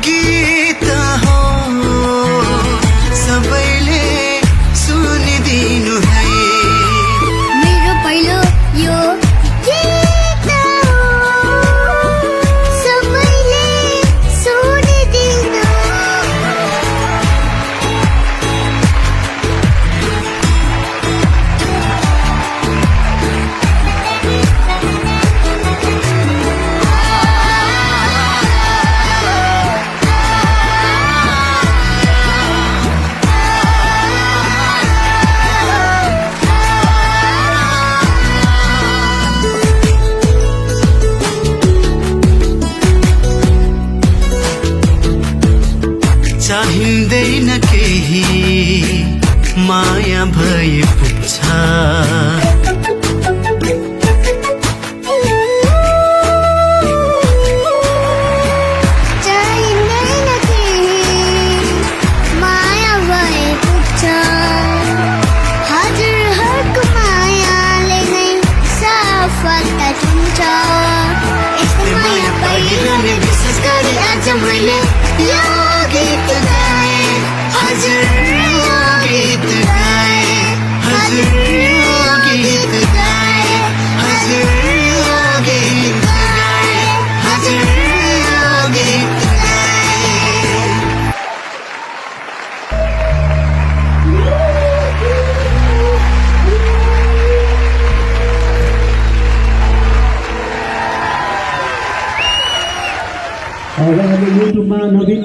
गीत हो सबैले सुनिदिनु है मेरो पहिलो यो गीत हो सबैले सुनिदिनु चाहिँदैन केही माया भए पुग्छ चाहिँदैन केही माया भए पुग्छ हजुरहरूको मायाले नै सफलता दिन्छ यस्तो माया पाइरहने विशेष गरी आज मैले यो गीत गाए हजुर यो गीत गाए हजुर यो गीत गाए हजुर यो गीत गाए हजुर यो गीत गाए अब हामी युट्युबमा नवीन